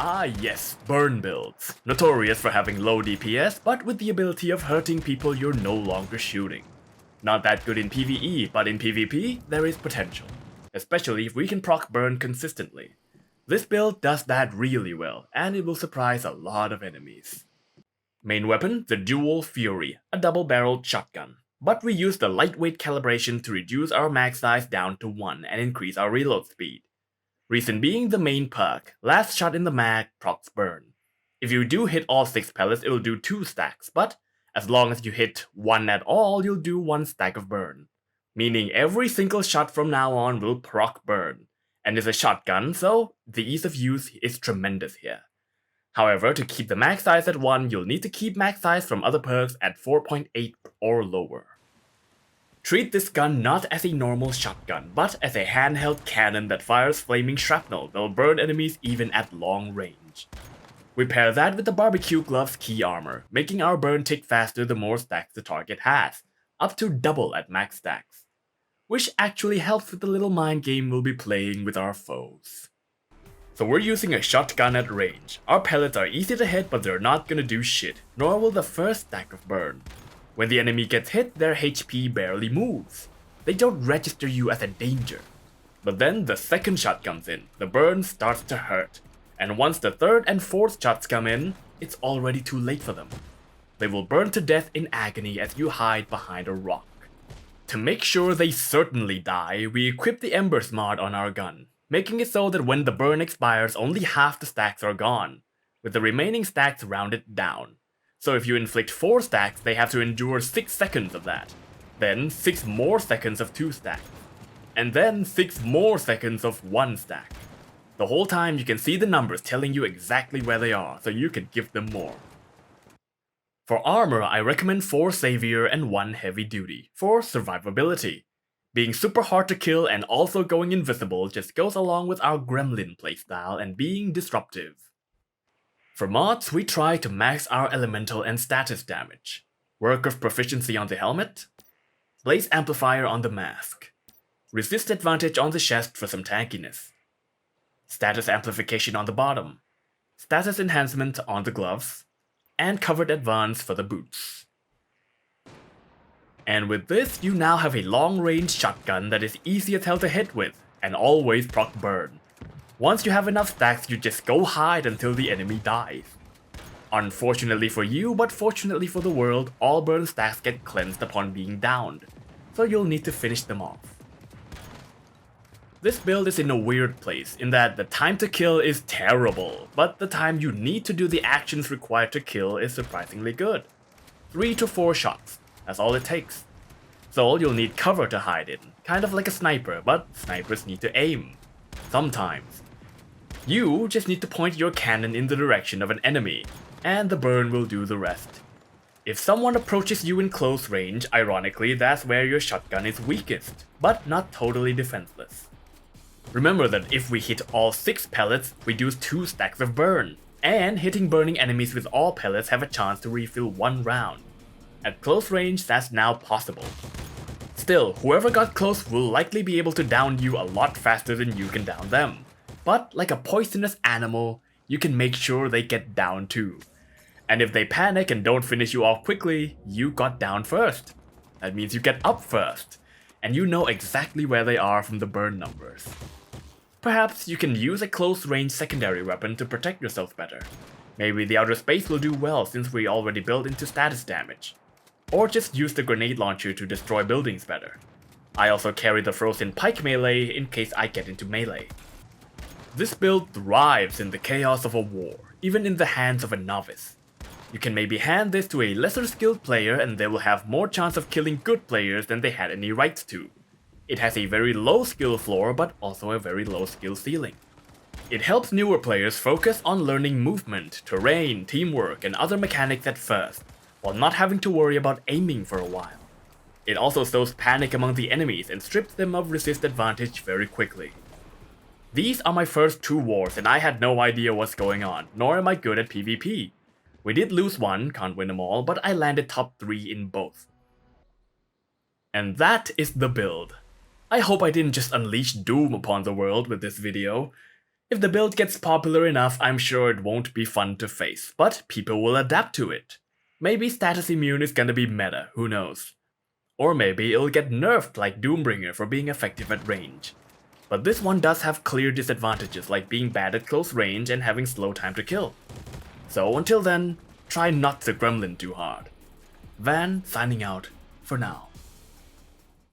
Ah yes, burn builds. Notorious for having low DPS, but with the ability of hurting people you're no longer shooting. Not that good in PvE, but in PvP, there is potential. Especially if we can proc burn consistently. This build does that really well, and it will surprise a lot of enemies. Main weapon, the Dual Fury, a double-barreled shotgun. But we use the lightweight calibration to reduce our mag size down to 1 and increase our reload speed. Reason being the main perk, last shot in the mag procs burn. If you do hit all 6 pellets, it'll do 2 stacks, but as long as you hit 1 at all, you'll do 1 stack of burn. Meaning every single shot from now on will proc burn. And it's a shotgun, so the ease of use is tremendous here. However, to keep the max size at 1, you'll need to keep max size from other perks at 4.8 or lower. Treat this gun not as a normal shotgun, but as a handheld cannon that fires flaming shrapnel that will burn enemies even at long range. We pair that with the barbecue gloves key armor, making our burn tick faster the more stacks the target has, up to double at max stacks. Which actually helps with the little mind game we'll be playing with our foes. So we're using a shotgun at range. Our pellets are easy to hit, but they're not gonna do shit, nor will the first stack of burn. When the enemy gets hit, their HP barely moves. They don't register you as a danger. But then the second shot comes in, the burn starts to hurt. And once the third and fourth shots come in, it's already too late for them. They will burn to death in agony as you hide behind a rock. To make sure they certainly die, we equip the Embers mod on our gun, making it so that when the burn expires, only half the stacks are gone, with the remaining stacks rounded down. So if you inflict 4 stacks, they have to endure 6 seconds of that. Then 6 more seconds of 2 stacks. And then 6 more seconds of 1 stack. The whole time you can see the numbers telling you exactly where they are, so you can give them more. For armor, I recommend 4 Savior and 1 Heavy Duty, for survivability. Being super hard to kill and also going invisible just goes along with our Gremlin playstyle and being disruptive. For mods, we try to max our elemental and status damage. Work of proficiency on the helmet, blaze amplifier on the mask, resist advantage on the chest for some tankiness, status amplification on the bottom, status enhancement on the gloves, and covered advance for the boots. And with this, you now have a long-range shotgun that is easy as hell to hit with, and always proc burn. Once you have enough stacks, you just go hide until the enemy dies. Unfortunately for you, but fortunately for the world, all burn stacks get cleansed upon being downed, so you'll need to finish them off. This build is in a weird place, in that the time to kill is terrible, but the time you need to do the actions required to kill is surprisingly good. 3 to 4 shots, that's all it takes. So you'll need cover to hide in, kind of like a sniper, but snipers need to aim. Sometimes. You just need to point your cannon in the direction of an enemy, and the burn will do the rest. If someone approaches you in close range, ironically that's where your shotgun is weakest, but not totally defenseless. Remember that if we hit all 6 pellets, we do 2 stacks of burn, and hitting burning enemies with all pellets have a chance to refill 1 round. At close range, that's now possible. Still, whoever got close will likely be able to down you a lot faster than you can down them. But like a poisonous animal, you can make sure they get down too. And if they panic and don't finish you off quickly, you got down first. That means you get up first, and you know exactly where they are from the burn numbers. Perhaps you can use a close-range secondary weapon to protect yourself better. Maybe the outer space will do well since we already built into status damage. Or just use the grenade launcher to destroy buildings better. I also carry the frozen pike melee in case I get into melee. This build thrives in the chaos of a war, even in the hands of a novice. You can maybe hand this to a lesser skilled player and they will have more chance of killing good players than they had any rights to. It has a very low skill floor but also a very low skill ceiling. It helps newer players focus on learning movement, terrain, teamwork, and other mechanics at first, while not having to worry about aiming for a while. It also sows panic among the enemies and strips them of resist advantage very quickly. These are my first 2 wars and I had no idea what's going on, nor am I good at PvP. We did lose one, can't win them all, but I landed top 3 in both. And that is the build. I hope I didn't just unleash doom upon the world with this video. If the build gets popular enough, I'm sure it won't be fun to face, but people will adapt to it. Maybe status immune is gonna be meta, who knows. Or maybe it'll get nerfed like Doombringer for being effective at range. But this one does have clear disadvantages like being bad at close range and having slow time to kill. So until then, try not to gremlin too hard. Van signing out for now.